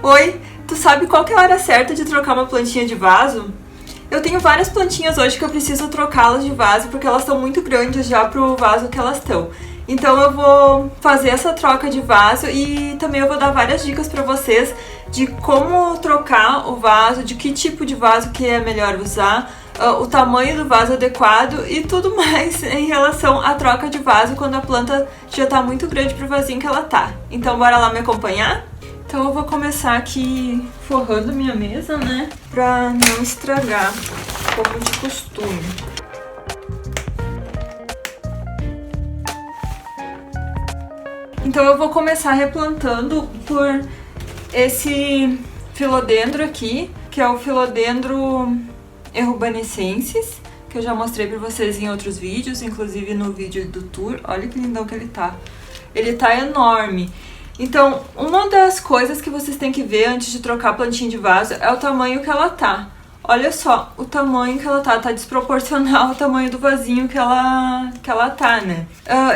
Oi, tu sabe qual que é a hora certa de trocar uma plantinha de vaso? Eu tenho várias plantinhas hoje que eu preciso trocá-las de vaso porque elas estão muito grandes já pro vaso que elas estão. Então eu vou fazer essa troca de vaso e também eu vou dar várias dicas para vocês de como trocar o vaso, de que tipo de vaso que é melhor usar, o tamanho do vaso adequado e tudo mais em relação à troca de vaso quando a planta já está muito grande pro vasinho que ela tá. Então bora lá me acompanhar? Então eu vou começar aqui forrando minha mesa, né? Pra não estragar, como de costume. Então eu vou começar replantando por esse filodendro aqui, que é o Philodendron errubanescens, que eu já mostrei pra vocês em outros vídeos, inclusive no vídeo do tour. Olha que lindão que ele tá. Ele tá enorme. Então, uma das coisas que vocês têm que ver antes de trocar a plantinha de vaso é o tamanho que ela tá. Olha só, o tamanho que ela tá desproporcional ao tamanho do vasinho que ela tá, né?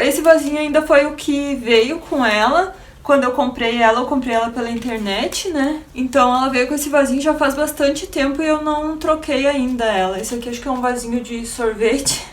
Esse vasinho ainda foi o que veio com ela. Quando eu comprei ela pela internet, né? Então ela veio com esse vasinho já faz bastante tempo e eu não troquei ainda ela. Esse aqui acho que é um vasinho de sorvete.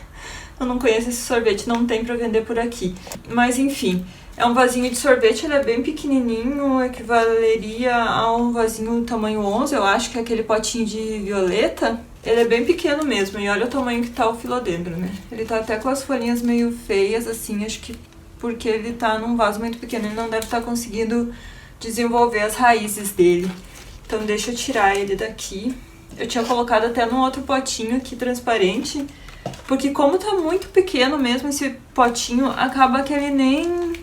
Eu não conheço esse sorvete, não tem pra vender por aqui. Mas enfim... É um vasinho de sorvete, ele é bem pequenininho, equivaleria a um vasinho tamanho 11, eu acho que é aquele potinho de violeta. Ele é bem pequeno mesmo, e olha o tamanho que tá o filodendro, né? Ele tá até com as folhinhas meio feias, assim, acho que porque ele tá num vaso muito pequeno, ele não deve estar conseguindo desenvolver as raízes dele. Então deixa eu tirar ele daqui. Eu tinha colocado até num outro potinho aqui, transparente, porque como tá muito pequeno mesmo esse potinho, acaba que ele nem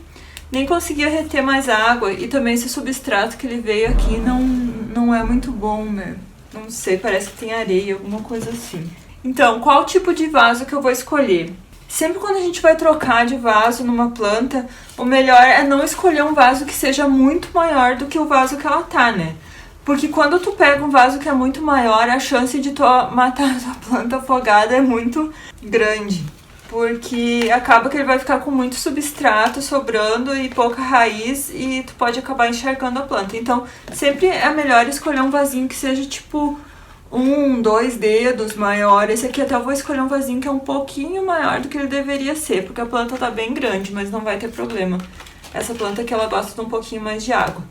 conseguia reter mais água, e também esse substrato que ele veio aqui não é muito bom, né? Não sei, parece que tem areia, alguma coisa assim. Então, qual tipo de vaso que eu vou escolher? Sempre quando a gente vai trocar de vaso numa planta, o melhor é não escolher um vaso que seja muito maior do que o vaso que ela tá, né? Porque quando tu pega um vaso que é muito maior, a chance de tu matar a tua planta afogada é muito grande. Porque acaba que ele vai ficar com muito substrato sobrando e pouca raiz e tu pode acabar encharcando a planta. Então, sempre é melhor escolher um vasinho que seja tipo 2 dedos maior. Esse aqui até eu vou escolher um vasinho que é um pouquinho maior do que ele deveria ser, porque a planta tá bem grande, mas não vai ter problema. Essa planta aqui ela gosta de um pouquinho mais de água.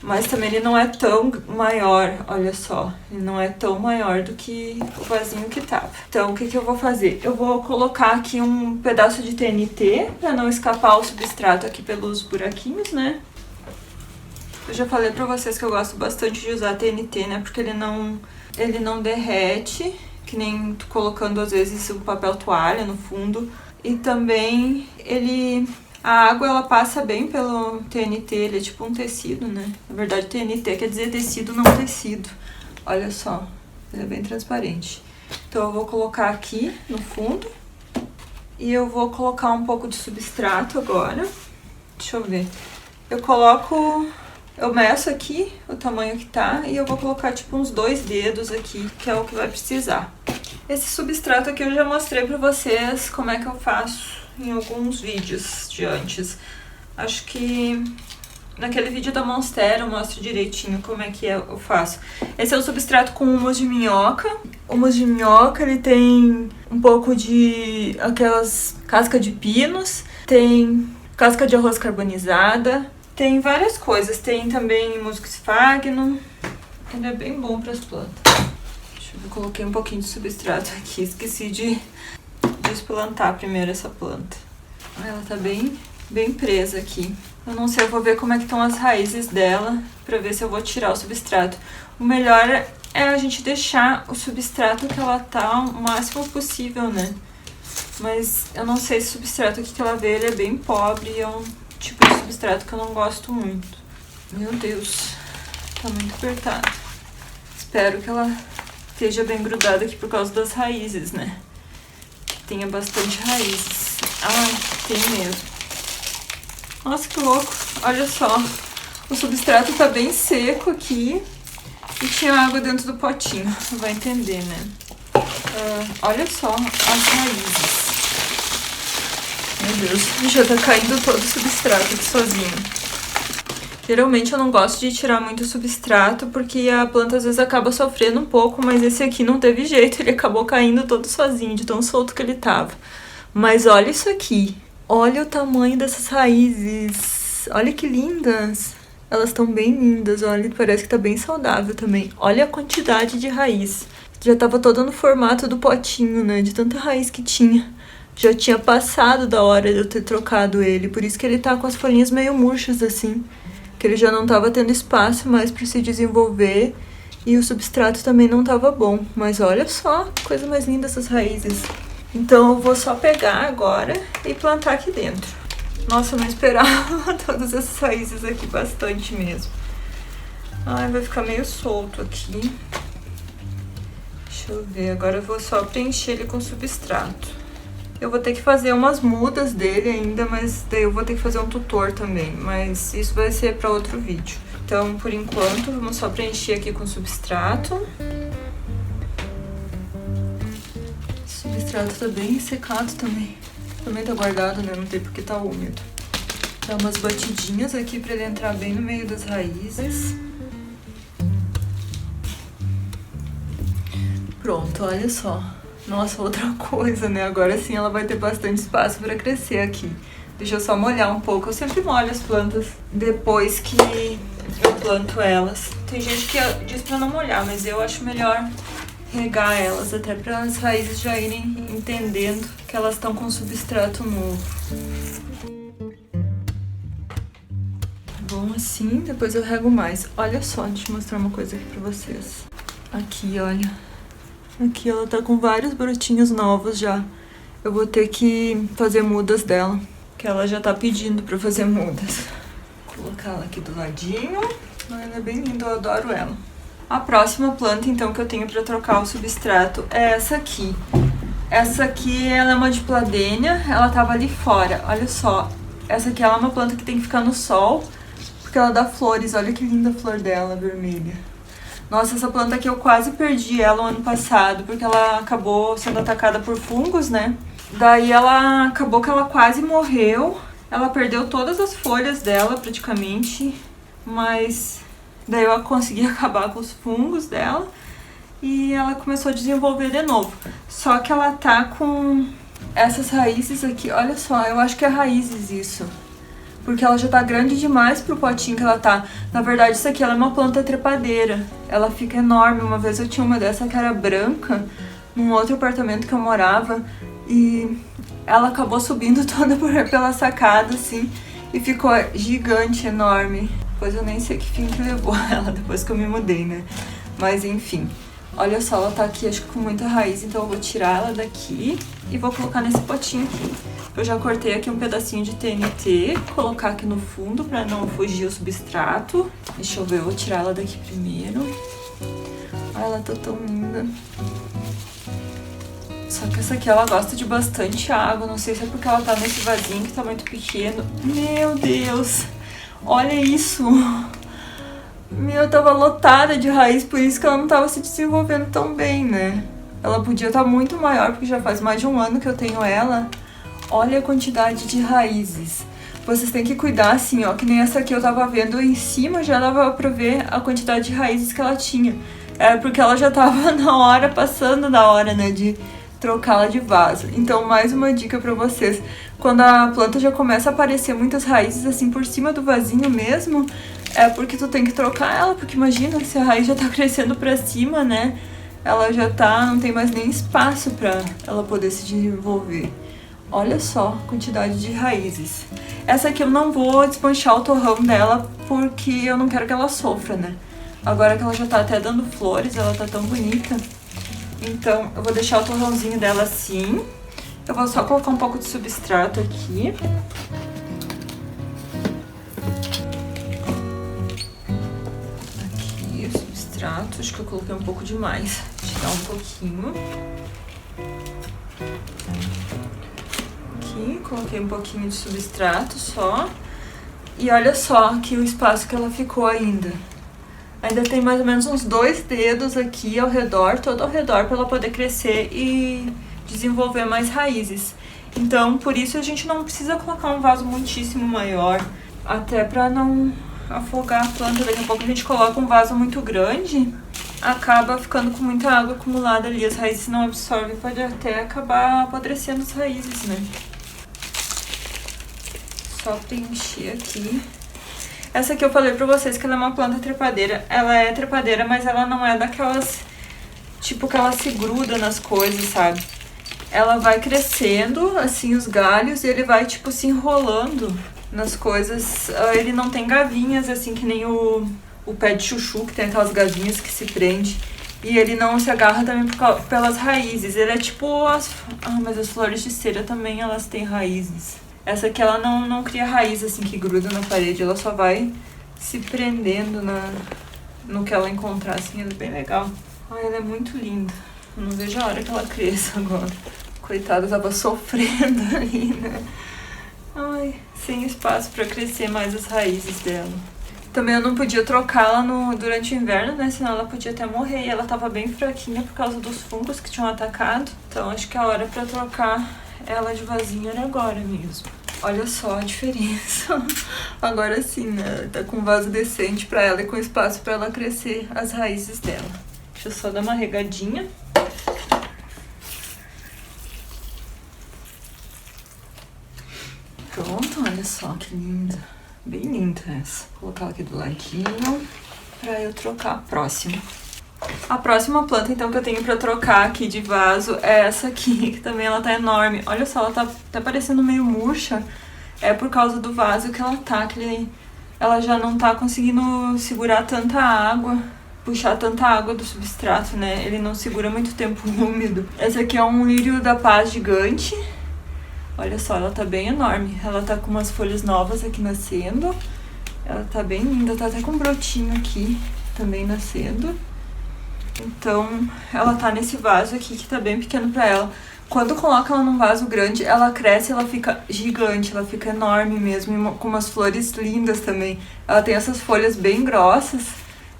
Mas também ele não é tão maior, olha só, ele não é tão maior do que o vasinho que tava. Então, o que eu vou fazer? Eu vou colocar aqui um pedaço de TNT, pra não escapar o substrato aqui pelos buraquinhos, né? Eu já falei pra vocês que eu gosto bastante de usar TNT, né? Porque ele não derrete, que nem colocando às vezes um papel toalha no fundo. E também a água, ela passa bem pelo TNT, ele é tipo um tecido, né? Na verdade, TNT quer dizer tecido, não tecido. Olha só, ele é bem transparente. Então, eu vou colocar aqui no fundo. E eu vou colocar um pouco de substrato agora. Deixa eu ver. Eu meço aqui o tamanho que tá e eu vou colocar tipo uns 2 dedos aqui, que é o que vai precisar. Esse substrato aqui eu já mostrei pra vocês como é que eu faço em alguns vídeos de antes. Acho que naquele vídeo da Monstera eu mostro direitinho como é que eu faço. Esse é o substrato com humus de minhoca. O humus de minhoca, ele tem um pouco de aquelas casca de pinos, tem casca de arroz carbonizada, tem várias coisas. Tem também musgo sphagnum. Ele é bem bom para as plantas. Deixa eu ver, coloquei um pouquinho de substrato aqui, esqueci de desplantar primeiro essa planta. Ela tá bem presa aqui. Eu não sei, eu vou ver como é que estão as raízes dela pra ver se eu vou tirar o substrato. O melhor é a gente deixar o substrato que ela tá o máximo possível, né? Mas eu não sei se o substrato aqui que ela veio, ele é bem pobre e é um tipo de substrato que eu não gosto muito. Meu Deus, tá muito apertado. Espero que ela esteja bem grudada aqui por causa das raízes, né? Tenha bastante raízes. Ah, tem mesmo. Nossa, que louco. Olha só. O substrato tá bem seco aqui. E tinha água dentro do potinho. Vai entender, né? Olha só as raízes. Meu Deus, já tá caindo todo o substrato aqui sozinho. Geralmente eu não gosto de tirar muito substrato, porque a planta às vezes acaba sofrendo um pouco, mas esse aqui não teve jeito, ele acabou caindo todo sozinho, de tão solto que ele tava. Mas olha isso aqui, olha o tamanho dessas raízes, olha que lindas. Elas estão bem lindas, olha, parece que tá bem saudável também. Olha a quantidade de raiz. Já tava toda no formato do potinho, né, de tanta raiz que tinha. Já tinha passado da hora de eu ter trocado ele, por isso que ele tá com as folhinhas meio murchas assim. Que ele já não tava tendo espaço mais para se desenvolver e o substrato também não tava bom. Mas olha só, coisa mais linda essas raízes. Então eu vou só pegar agora e plantar aqui dentro. Nossa, eu não esperava todas essas raízes aqui, bastante mesmo. Ai, vai ficar meio solto aqui. Deixa eu ver, agora eu vou só preencher ele com substrato. Eu vou ter que fazer umas mudas dele ainda, mas daí eu vou ter que fazer um tutor também. Mas isso vai ser para outro vídeo. Então, por enquanto, vamos só preencher aqui com substrato. O substrato tá bem secado também. Também tá guardado, né? Não tem porque tá úmido. Dá umas batidinhas aqui para ele entrar bem no meio das raízes. Pronto, olha só. Nossa, outra coisa, né? Agora sim ela vai ter bastante espaço para crescer aqui. Deixa eu só molhar um pouco. Eu sempre molho as plantas depois que eu planto elas. Tem gente que diz para não molhar, mas eu acho melhor regar elas, até para as raízes já irem entendendo que elas estão com substrato novo. Bom, assim, depois eu rego mais. Olha só, deixa eu mostrar uma coisa aqui para vocês. Aqui, olha. Aqui ela tá com vários brotinhos novos já. Eu vou ter que fazer mudas dela, que ela já tá pedindo pra fazer mudas. Vou colocar ela aqui do ladinho. Ela é bem linda, eu adoro ela. A próxima planta, então, que eu tenho pra trocar o substrato é essa aqui. Essa aqui, ela é uma dipladênia, ela tava ali fora, olha só. Essa aqui ela é uma planta que tem que ficar no sol, porque ela dá flores, olha que linda a flor dela, vermelha. Nossa, essa planta aqui eu quase perdi ela o ano passado, porque ela acabou sendo atacada por fungos, né? Daí ela acabou que ela quase morreu. Ela perdeu todas as folhas dela, praticamente. Mas daí eu consegui acabar com os fungos dela. E ela começou a desenvolver de novo. Só que ela tá com essas raízes aqui. Olha só, eu acho que é raízes isso. Porque ela já tá grande demais pro potinho que ela tá. Na verdade, isso aqui ela é uma planta trepadeira. Ela fica enorme. Uma vez eu tinha uma dessa que era branca, num outro apartamento que eu morava. E ela acabou subindo toda pela sacada, assim. E ficou gigante, enorme. Depois eu nem sei que fim que levou ela, depois que eu me mudei, né? Mas enfim. Olha só, ela tá aqui, acho que com muita raiz. Então eu vou tirar ela daqui e vou colocar nesse potinho aqui. Eu já cortei aqui um pedacinho de TNT, colocar aqui no fundo pra não fugir o substrato. Deixa eu ver, eu vou tirar ela daqui primeiro. Ai, ela tá tão linda. Só que essa aqui ela gosta de bastante água, não sei se é porque ela tá nesse vasinho que tá muito pequeno. Meu Deus, olha isso. Meu, tava lotada de raiz, por isso que ela não tava se desenvolvendo tão bem, né? Ela podia estar muito maior, porque já faz mais de um ano que eu tenho ela. Olha a quantidade de raízes. Vocês têm que cuidar assim, ó, que nem essa aqui eu tava vendo em cima, já dava pra ver a quantidade de raízes que ela tinha. É porque ela já tava na hora, passando da hora, né, de trocá-la de vaso. Então, mais uma dica pra vocês. Quando a planta já começa a aparecer muitas raízes assim por cima do vasinho mesmo, é porque tu tem que trocar ela, porque imagina, se a raiz já tá crescendo pra cima, né, ela já tá, não tem mais nem espaço pra ela poder se desenvolver. Olha só a quantidade de raízes. Essa aqui eu não vou desmanchar o torrão dela porque eu não quero que ela sofra, né? Agora que ela já tá até dando flores, ela tá tão bonita. Então eu vou deixar o torrãozinho dela assim. Eu vou só colocar um pouco de substrato aqui. Aqui o substrato, acho que eu coloquei um pouco demais. Vou tirar um pouquinho. Coloquei um pouquinho de substrato só. E olha só aqui o espaço que ela ficou ainda. Ainda tem mais ou menos uns 2 dedos aqui ao redor, todo ao redor, para ela poder crescer e desenvolver mais raízes. Então, por isso a gente não precisa colocar um vaso muitíssimo maior, até para não afogar a planta. Daqui a pouco a gente coloca um vaso muito grande, acaba ficando com muita água acumulada ali. As raízes não absorvem, pode até acabar apodrecendo as raízes, né? Só preencher aqui. Essa aqui eu falei pra vocês que ela é uma planta trepadeira. Ela é trepadeira, mas ela não é daquelas, tipo, que ela se gruda nas coisas, sabe? Ela vai crescendo, assim, os galhos, e ele vai, tipo, se enrolando nas coisas. Ele não tem gavinhas, assim, que nem o pé de chuchu, que tem aquelas gavinhas que se prende. E ele não se agarra também pelas raízes. Ele é tipo mas as flores de cera também, elas têm raízes. Essa aqui, ela não cria raiz, assim, que gruda na parede. Ela só vai se prendendo no que ela encontrar, assim. Ela é bem legal. Ai, ela é muito linda. Eu não vejo a hora que ela cresça agora. Coitada, tava sofrendo ali, né? Ai, sem espaço pra crescer mais as raízes dela. Também eu não podia trocá-la durante o inverno, né? Senão ela podia até morrer. E ela tava bem fraquinha por causa dos fungos que tinham atacado. Então acho que a hora pra trocar ela de vasinho era agora mesmo. Olha só a diferença. Agora sim, né? Tá com um vaso decente pra ela e com espaço pra ela crescer as raízes dela. Deixa eu só dar uma regadinha. Pronto, olha só que linda. Bem linda essa. Vou colocar ela aqui do ladinho pra eu trocar a próxima. A próxima planta, então, que eu tenho pra trocar aqui de vaso é essa aqui, que também ela tá enorme. Olha só, ela tá parecendo meio murcha. É por causa do vaso que ela tá, ela já não tá conseguindo segurar tanta água, puxar tanta água do substrato, né? Ele não segura muito tempo úmido. Essa aqui é um lírio da paz gigante. Olha só, ela tá bem enorme. Ela tá com umas folhas novas aqui nascendo. Ela tá bem linda, tá até com um brotinho aqui também nascendo. Então, ela tá nesse vaso aqui que tá bem pequeno pra ela. Quando coloca ela num vaso grande, ela cresce, ela fica gigante, ela fica enorme mesmo, com umas flores lindas também. Ela tem essas folhas bem grossas.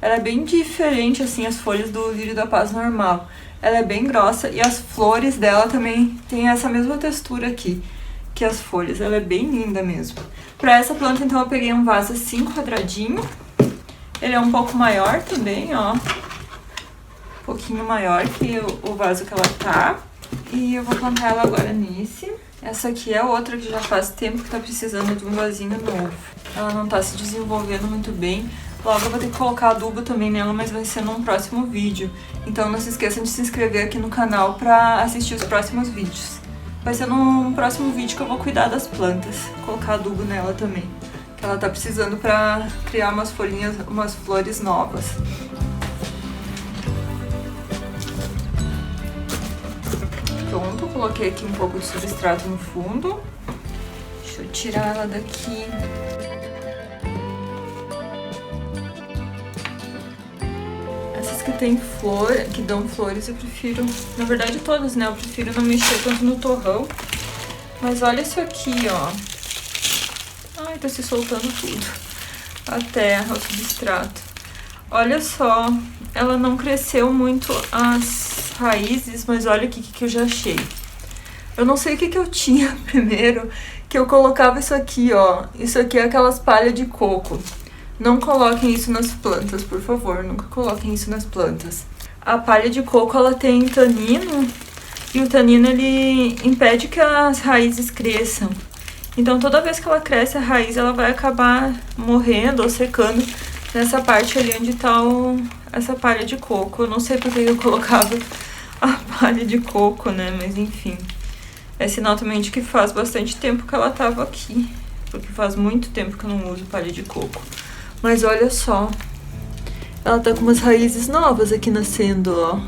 Ela é bem diferente, assim, as folhas do lírio da paz normal. Ela é bem grossa e as flores dela também tem essa mesma textura aqui que as folhas. Ela é bem linda mesmo. Pra essa planta, então, eu peguei um vaso assim, quadradinho. Ele é um pouco maior também, ó. Um pouquinho maior que o vaso que ela tá. E eu vou plantar ela agora nesse. Essa aqui é outra que já faz tempo que tá precisando de um vasinho novo. Ela não tá se desenvolvendo muito bem. Logo eu vou ter que colocar adubo também nela, mas vai ser num próximo vídeo. Então não se esqueçam de se inscrever aqui no canal pra assistir os próximos vídeos. Vai ser num próximo vídeo que eu vou cuidar das plantas. Colocar adubo nela também. Que ela tá precisando pra criar umas folhinhas, umas flores novas. Pronto, coloquei aqui um pouco de substrato no fundo. Deixa eu tirar ela daqui. Essas que tem flor, que dão flores, eu prefiro, na verdade todas, né? Eu prefiro não mexer tanto no torrão. Mas olha isso aqui, ó. Ai, tá se soltando tudo. A terra, o substrato. Olha só, ela não cresceu muito as raízes, mas olha o que eu já achei. Eu não sei o que eu tinha primeiro, que eu colocava isso aqui, ó. Isso aqui é aquelas palhas de coco. Não coloquem isso nas plantas, por favor. Nunca coloquem isso nas plantas. A palha de coco, ela tem tanino. E o tanino, ele impede que as raízes cresçam. Então, toda vez que ela cresce, a raiz, ela vai acabar morrendo ou secando nessa parte ali onde tá essa palha de coco. Eu não sei porque eu colocava a palha de coco, né? Mas, enfim. É sinal também de que faz bastante tempo que ela tava aqui. Porque faz muito tempo que eu não uso palha de coco. Mas olha só, ela tá com umas raízes novas aqui nascendo, ó.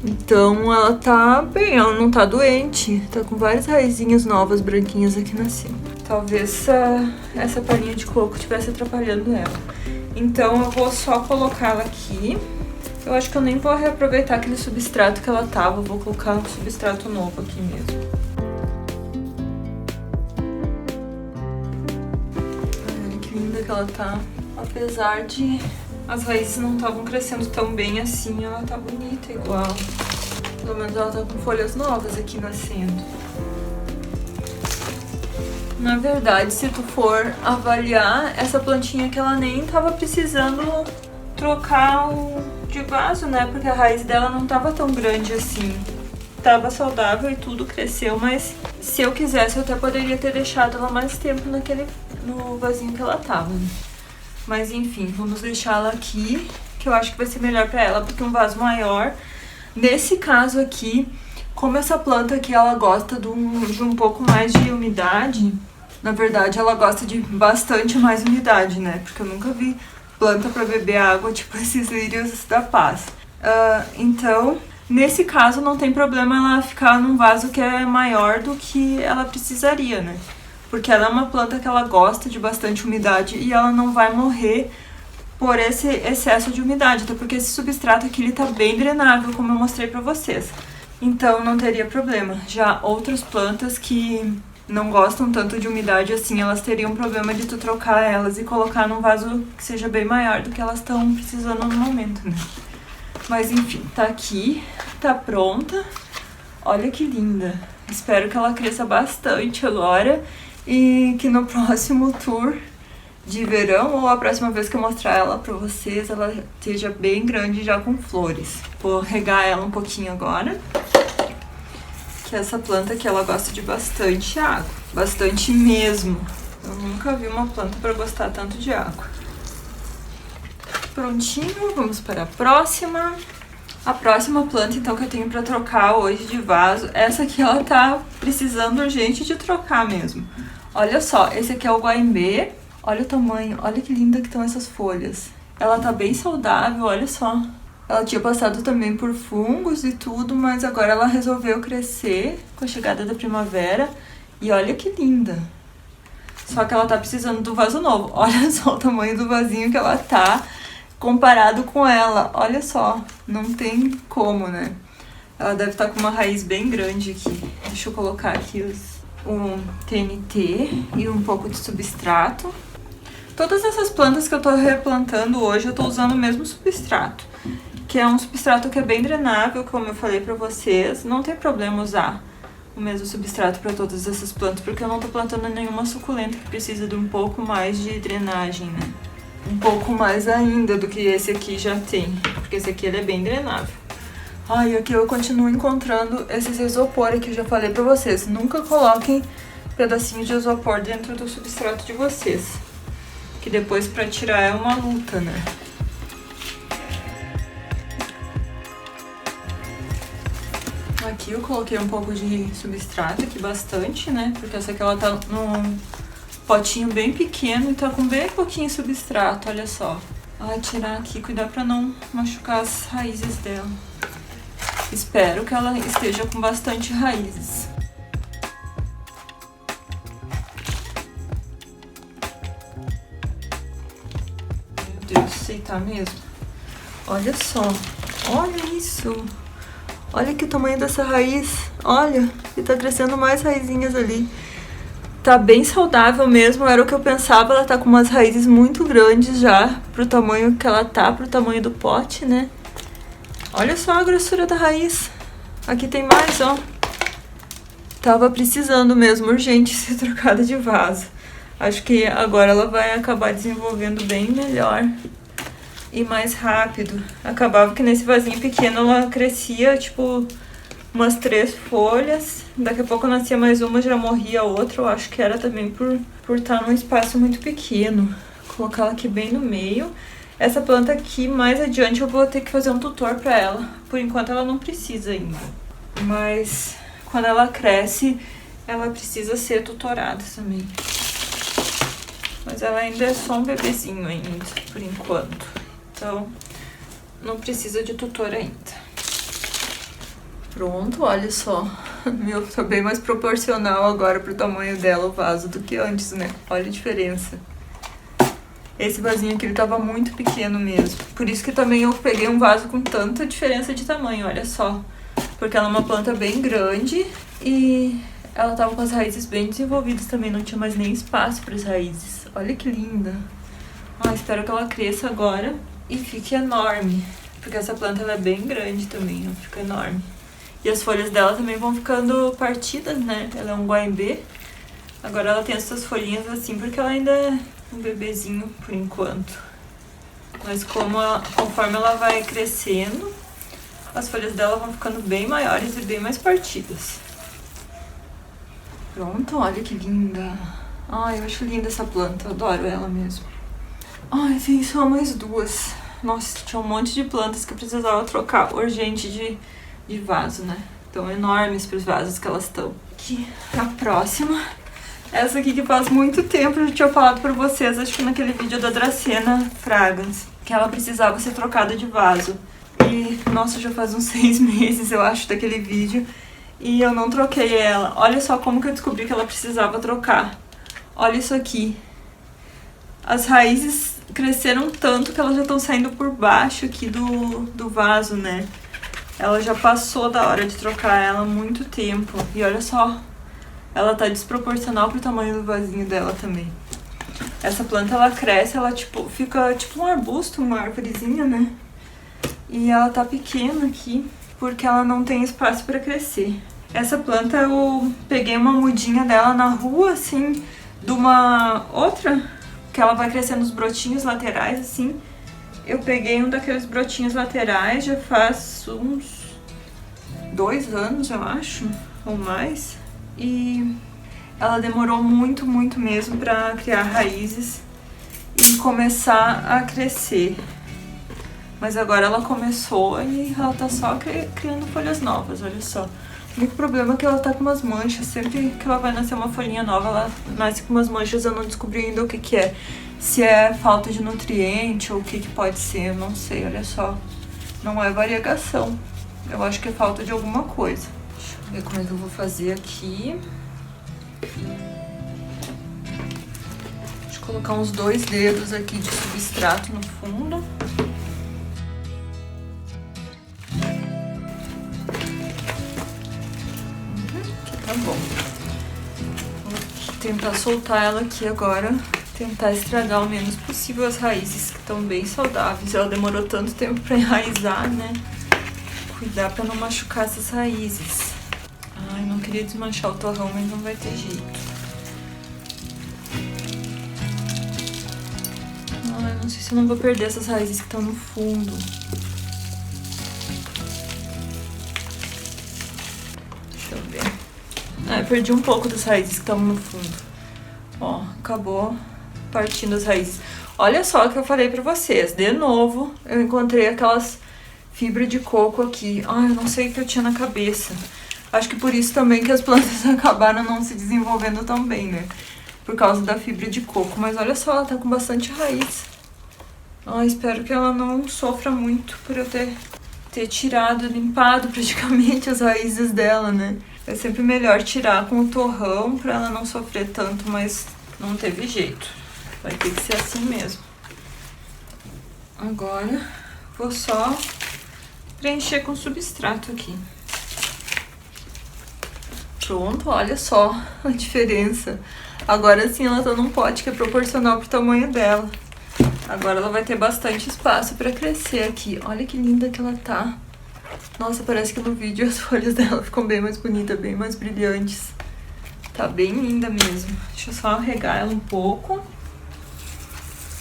Então ela tá bem, ela não tá doente. Tá com várias raizinhas novas, branquinhas aqui nascendo. Talvez essa palhinha de coco estivesse atrapalhando ela. Então eu vou só colocá-la aqui. Eu acho que eu nem vou reaproveitar aquele substrato que ela tava. Eu vou colocar um substrato novo aqui mesmo. Que ela tá, apesar de as raízes não estavam crescendo tão bem assim, ela tá bonita igual. Pelo menos ela tá com folhas novas aqui nascendo. Na verdade, se tu for avaliar, essa plantinha que ela nem tava precisando trocar de vaso, né? Porque a raiz dela não tava tão grande assim. Tava saudável e tudo cresceu, mas se eu quisesse eu até poderia ter deixado ela mais tempo no vasinho que ela tava, né? Mas enfim, vamos deixá-la aqui, que eu acho que vai ser melhor pra ela, porque um vaso maior. Nesse caso aqui, como essa planta aqui ela gosta de um pouco mais de umidade, na verdade ela gosta de bastante mais umidade, né? Porque eu nunca vi planta pra beber água tipo esses lírios da paz. Então, nesse caso não tem problema ela ficar num vaso que é maior do que ela precisaria, né? Porque ela é uma planta que ela gosta de bastante umidade e ela não vai morrer por esse excesso de umidade, até porque esse substrato aqui ele tá bem drenável, como eu mostrei pra vocês. Então não teria problema. Já outras plantas que não gostam tanto de umidade assim, elas teriam problema de tu trocar elas e colocar num vaso que seja bem maior do que elas estão precisando no momento, né? Mas enfim, tá aqui, tá pronta. Olha que linda. Espero que ela cresça bastante agora e que no próximo tour de verão ou a próxima vez que eu mostrar ela pra vocês, ela esteja bem grande já com flores. Vou regar ela um pouquinho agora, que essa planta aqui ela gosta de bastante água, bastante mesmo. Eu nunca vi uma planta pra gostar tanto de água. Prontinho, vamos para a próxima. A próxima planta, então, que eu tenho pra trocar hoje de vaso, essa aqui ela tá precisando urgente de trocar mesmo. Olha só, esse aqui é o Guaimbê. Olha o tamanho, olha que linda que estão essas folhas. Ela tá bem saudável, olha só. Ela tinha passado também por fungos e tudo, mas agora ela resolveu crescer com a chegada da primavera. E olha que linda. Só que ela tá precisando do vaso novo. Olha só o tamanho do vasinho que ela tá comparado com ela. Olha só, não tem como, né? Ela deve estar com uma raiz bem grande aqui. Deixa eu colocar aqui um TNT e um pouco de substrato. Todas essas plantas que eu tô replantando hoje, eu tô usando o mesmo substrato, que é um substrato que é bem drenável, como eu falei pra vocês. Não tem problema usar o mesmo substrato para todas essas plantas, porque eu não tô plantando nenhuma suculenta que precisa de um pouco mais de drenagem, né? Um pouco mais ainda do que esse aqui já tem, porque esse aqui ele é bem drenável. Ai, aqui eu continuo encontrando esses isopor que eu já falei pra vocês. Nunca coloquem pedacinho de isopor dentro do substrato de vocês, que depois pra tirar é uma luta, né? Aqui eu coloquei um pouco de substrato, aqui bastante, né? Porque essa aqui ela tá num potinho bem pequeno e tá com bem pouquinho substrato, olha só. Ai, tirar aqui, cuidar pra não machucar as raízes dela. Espero que ela esteja com bastante raízes. Meu Deus, sei tá mesmo. Olha só, olha isso. Olha que tamanho dessa raiz. Olha, e tá crescendo mais raizinhas ali. Tá bem saudável mesmo, era o que eu pensava. Ela tá com umas raízes muito grandes já, pro tamanho que ela tá, pro tamanho do pote, né? Olha só a grossura da raiz. Aqui tem mais, ó. Tava precisando mesmo, urgente, ser trocada de vaso. Acho que agora ela vai acabar desenvolvendo bem melhor e mais rápido. Acabava que nesse vasinho pequeno ela crescia, tipo, umas 3 folhas. Daqui a pouco nascia mais uma, já morria outra. Eu acho que era também por estar num espaço muito pequeno. Vou colocar ela aqui bem no meio. Essa planta aqui, mais adiante, eu vou ter que fazer um tutor pra ela. Por enquanto ela não precisa ainda. Mas quando ela cresce, ela precisa ser tutorada também. Mas ela ainda é só um bebezinho ainda, por enquanto. Então, não precisa de tutor ainda. Pronto, olha só. Meu, tá bem mais proporcional agora pro tamanho dela o vaso do que antes, né? Olha a diferença. Esse vasinho aqui, ele tava muito pequeno mesmo. Por isso que também eu peguei um vaso com tanta diferença de tamanho, olha só. Porque ela é uma planta bem grande e ela tava com as raízes bem desenvolvidas também. Não tinha mais nem espaço para as raízes. Olha que linda. Ah, espero que ela cresça agora e fique enorme. Porque essa planta ela é bem grande também, ó, fica enorme. E as folhas dela também vão ficando partidas, né? Ela é um guaimbê. Agora ela tem essas folhinhas assim porque ela ainda é um bebezinho por enquanto. Mas conforme ela vai crescendo, as folhas dela vão ficando bem maiores e bem mais partidas. Pronto, olha que linda. Ai, eu acho linda essa planta, eu adoro ela mesmo. Ai, tem só mais duas. Nossa, tinha um monte de plantas que eu precisava trocar urgente de vaso, né? Tão enormes pros vasos que elas estão. Aqui, a próxima. Essa aqui que faz muito tempo eu já tinha falado pra vocês, acho que naquele vídeo da Dracena Fragrance, que ela precisava ser trocada de vaso. E, nossa, já faz uns 6 meses, eu acho, daquele vídeo. E eu não troquei ela. Olha só como que eu descobri que ela precisava trocar. Olha isso aqui. As raízes cresceram tanto que elas já estão saindo por baixo aqui do vaso, né? Ela já passou da hora de trocar ela há muito tempo. E olha só, ela tá desproporcional pro tamanho do vasinho dela também. Essa planta, ela cresce, ela tipo, fica tipo um arbusto, uma árvorezinha, né? E ela tá pequena aqui, porque ela não tem espaço pra crescer. Essa planta eu peguei uma mudinha dela na rua, assim, de uma outra, que ela vai crescendo os brotinhos laterais, assim. Eu peguei um daqueles brotinhos laterais já faz uns 2 anos, eu acho, ou mais. E ela demorou muito, muito mesmo pra criar raízes e começar a crescer. Mas agora ela começou e ela tá só criando folhas novas, olha só. O único problema é que ela tá com umas manchas. Sempre que ela vai nascer uma folhinha nova, ela nasce com umas manchas. Eu não descobri ainda o que que é. Se é falta de nutriente ou o que que pode ser, eu não sei, olha só. Não é variegação. Eu acho que é falta de alguma coisa. Deixa eu ver como é que eu vou fazer aqui. Deixa eu colocar uns 2 dedos aqui de substrato no fundo. Tá bom. Vou tentar soltar ela aqui agora. Tentar estragar o menos possível as raízes, que estão bem saudáveis. Ela demorou tanto tempo pra enraizar, né? Cuidar pra não machucar essas raízes. Ai, não queria desmanchar o torrão, mas não vai ter jeito. Ai, não sei se eu não vou perder essas raízes que estão no fundo. Deixa eu ver. Ah, perdi um pouco das raízes que estavam no fundo. Ó, acabou partindo as raízes. Olha só o que eu falei pra vocês. De novo, eu encontrei aquelas fibras de coco aqui. Ai, eu não sei o que eu tinha na cabeça. Acho que por isso também que as plantas acabaram não se desenvolvendo tão bem, né? Por causa da fibra de coco. Mas olha só, ela tá com bastante raiz. Ai, espero que ela não sofra muito por eu ter tirado, limpado praticamente as raízes dela, né? É sempre melhor tirar com o torrão pra ela não sofrer tanto, mas não teve jeito. Vai ter que ser assim mesmo. Agora, vou só preencher com substrato aqui. Pronto, olha só a diferença. Agora sim ela tá num pote que é proporcional pro tamanho dela. Agora ela vai ter bastante espaço pra crescer aqui. Olha que linda que ela tá. Nossa, parece que no vídeo as folhas dela ficam bem mais bonitas, bem mais brilhantes. Tá bem linda mesmo. Deixa eu só regar ela um pouco.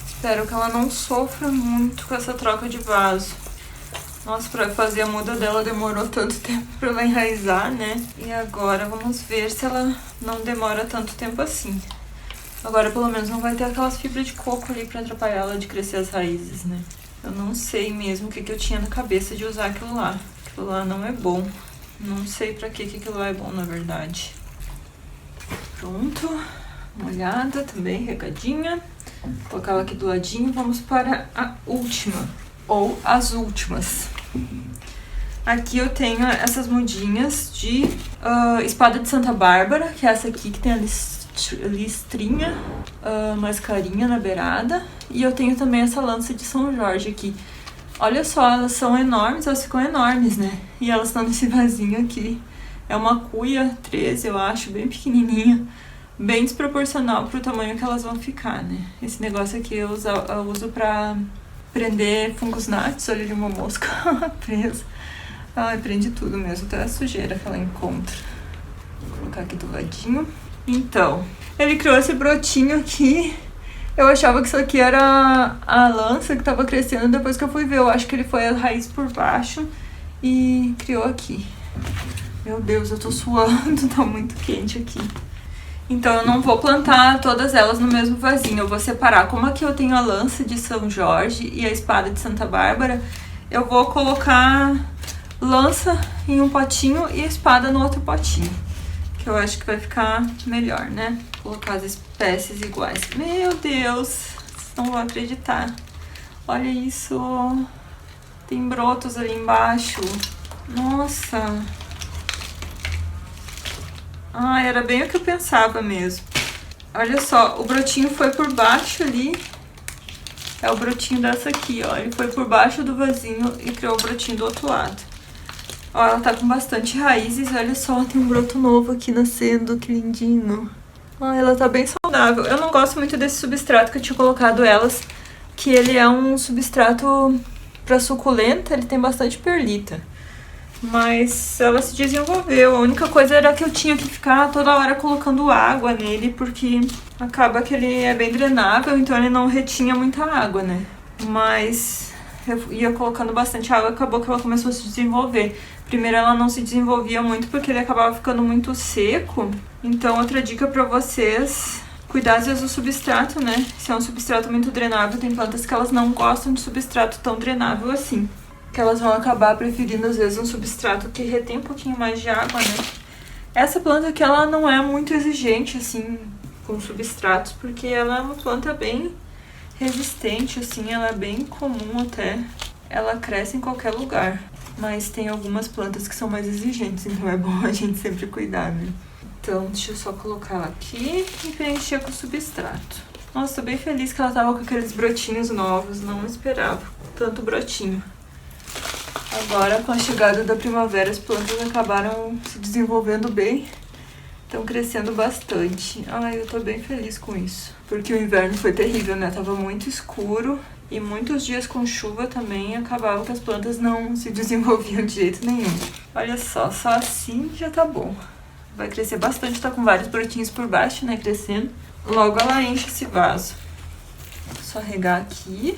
Espero que ela não sofra muito com essa troca de vaso. Nossa, pra fazer a muda dela demorou tanto tempo pra ela enraizar, né? E agora vamos ver se ela não demora tanto tempo assim. Agora pelo menos não vai ter aquelas fibras de coco ali pra atrapalhar ela de crescer as raízes, né? Eu não sei mesmo o que eu tinha na cabeça de usar aquilo lá. Aquilo lá não é bom. Não sei pra que aquilo lá é bom, na verdade. Pronto. Molhada também, regadinha. Vou colocar ela aqui do ladinho. Vamos para a última. Ou as últimas. Aqui eu tenho essas mudinhas de espada de Santa Bárbara, que é essa aqui que tem a listrinha mais clarinha na beirada. E eu tenho também essa lança de São Jorge aqui. Olha só, elas são enormes, elas ficam enormes, né? E elas estão nesse vasinho aqui. É uma cuia 13, eu acho, bem pequenininha. Bem desproporcional pro tamanho que elas vão ficar, né? Esse negócio aqui eu uso pra prender fungos gnats. Olha ali uma mosca presa. Ai, prende tudo mesmo, até a sujeira que ela encontra. Vou colocar aqui do ladinho. Então, ele criou esse brotinho aqui. Eu achava que isso aqui era a lança que tava crescendo, depois que eu fui ver, eu acho que ele foi a raiz por baixo e criou aqui. Meu Deus, eu tô suando, tá muito quente aqui. Então eu não vou plantar todas elas no mesmo vasinho, eu vou separar. Como aqui eu tenho a lança de São Jorge e a espada de Santa Bárbara, eu vou colocar lança em um potinho e espada no outro potinho. Que eu acho que vai ficar melhor, né? Colocar as espécies iguais. Meu Deus, vocês não vão acreditar. Olha isso. Tem brotos ali embaixo. Nossa. Ah, era bem o que eu pensava mesmo. Olha só, o brotinho foi por baixo ali. É o brotinho dessa aqui, ó. Ele foi por baixo do vasinho e criou o brotinho do outro lado. Ó, ela tá com bastante raízes. Olha só, tem um broto novo aqui nascendo, que lindinho. Ah, ela tá bem saudável. Eu não gosto muito desse substrato que eu tinha colocado elas, que ele é um substrato pra suculenta, ele tem bastante perlita. Mas ela se desenvolveu. A única coisa era que eu tinha que ficar toda hora colocando água nele, porque acaba que ele é bem drenável, então ele não retinha muita água, né? Mas eu ia colocando bastante água, acabou que ela começou a se desenvolver. Primeiro ela não se desenvolvia muito porque ele acabava ficando muito seco. Então outra dica pra vocês, cuidar às vezes do substrato, né? Se é um substrato muito drenável, tem plantas que elas não gostam de substrato tão drenável assim. Que elas vão acabar preferindo às vezes um substrato que retém um pouquinho mais de água, né? Essa planta aqui, ela não é muito exigente, assim, com substratos, porque ela é uma planta bem resistente, assim, ela é bem comum até. Ela cresce em qualquer lugar, mas tem algumas plantas que são mais exigentes, então é bom a gente sempre cuidar, né? Então, deixa eu só colocar ela aqui e preencher com o substrato. Nossa, tô bem feliz que ela tava com aqueles brotinhos novos, não esperava tanto brotinho. Agora, com a chegada da primavera, as plantas acabaram se desenvolvendo bem. Estão crescendo bastante. Ai, eu tô bem feliz com isso. Porque o inverno foi terrível, né? Tava muito escuro e muitos dias com chuva também acabavam que as plantas não se desenvolviam de jeito nenhum. Olha só assim já tá bom. Vai crescer bastante, tá com vários brotinhos por baixo, né? Crescendo. Logo ela enche esse vaso. Só regar aqui.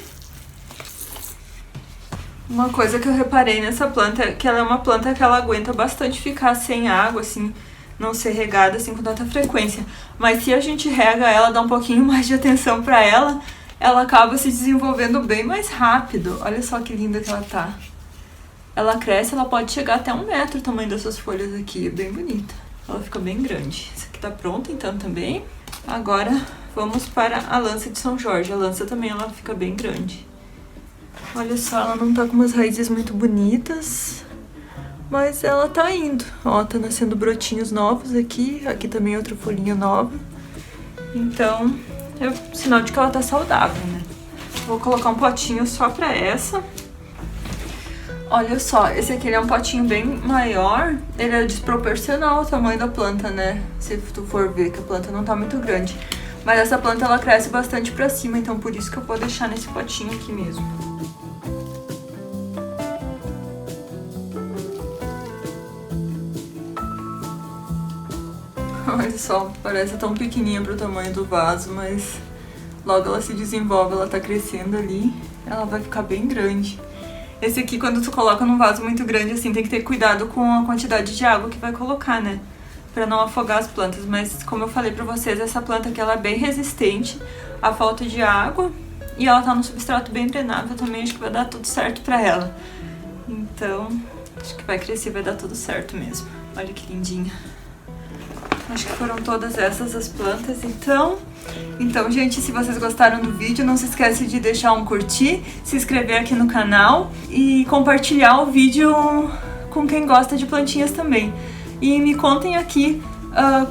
Uma coisa que eu reparei nessa planta é que ela é uma planta que ela aguenta bastante ficar sem água, assim, não ser regada assim com tanta frequência. Mas se a gente rega ela, dá um pouquinho mais de atenção pra ela, ela acaba se desenvolvendo bem mais rápido. Olha só que linda que ela tá. Ela cresce, ela pode chegar até 1 metro o tamanho dessas folhas aqui, é bem bonita. Ela fica bem grande. Essa aqui tá pronta então também. Agora vamos para a lança de São Jorge. A lança também ela fica bem grande. Olha só, ela não tá com umas raízes muito bonitas, mas ela tá indo. Ó, tá nascendo brotinhos novos aqui. Aqui também outra folhinha nova. Então, é sinal de que ela tá saudável, né? Vou colocar um potinho só pra essa. Olha só, esse aqui ele é um potinho bem maior. Ele é desproporcional ao tamanho da planta, né? Se tu for ver que a planta não tá muito grande. Mas essa planta ela cresce bastante pra cima, então por isso que eu vou deixar nesse potinho aqui mesmo. Olha só, parece tão pequenininha pro tamanho do vaso, mas logo ela se desenvolve, ela tá crescendo ali, ela vai ficar bem grande. Esse aqui, quando tu coloca num vaso muito grande, assim, tem que ter cuidado com a quantidade de água que vai colocar, né? Pra não afogar as plantas, mas como eu falei pra vocês, essa planta aqui, ela é bem resistente à falta de água e ela tá num substrato bem drenável também, acho que vai dar tudo certo pra ela. Então, acho que vai crescer, vai dar tudo certo mesmo. Olha que lindinha. Acho que foram todas essas as plantas, então, gente, se vocês gostaram do vídeo, não se esquece de deixar um curtir, se inscrever aqui no canal e compartilhar o vídeo com quem gosta de plantinhas também. E me contem aqui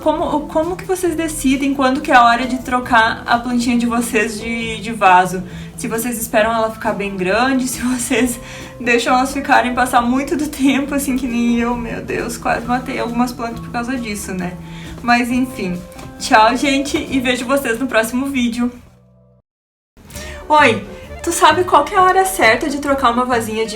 como que vocês decidem quando que é a hora de trocar a plantinha de vocês de vaso. Se vocês esperam ela ficar bem grande, se vocês deixam elas ficarem, passar muito do tempo, assim que nem eu, meu Deus, quase matei algumas plantas por causa disso, né? Mas enfim, tchau gente e vejo vocês no próximo vídeo. Oi, tu sabe qual que é a hora certa de trocar uma vasinha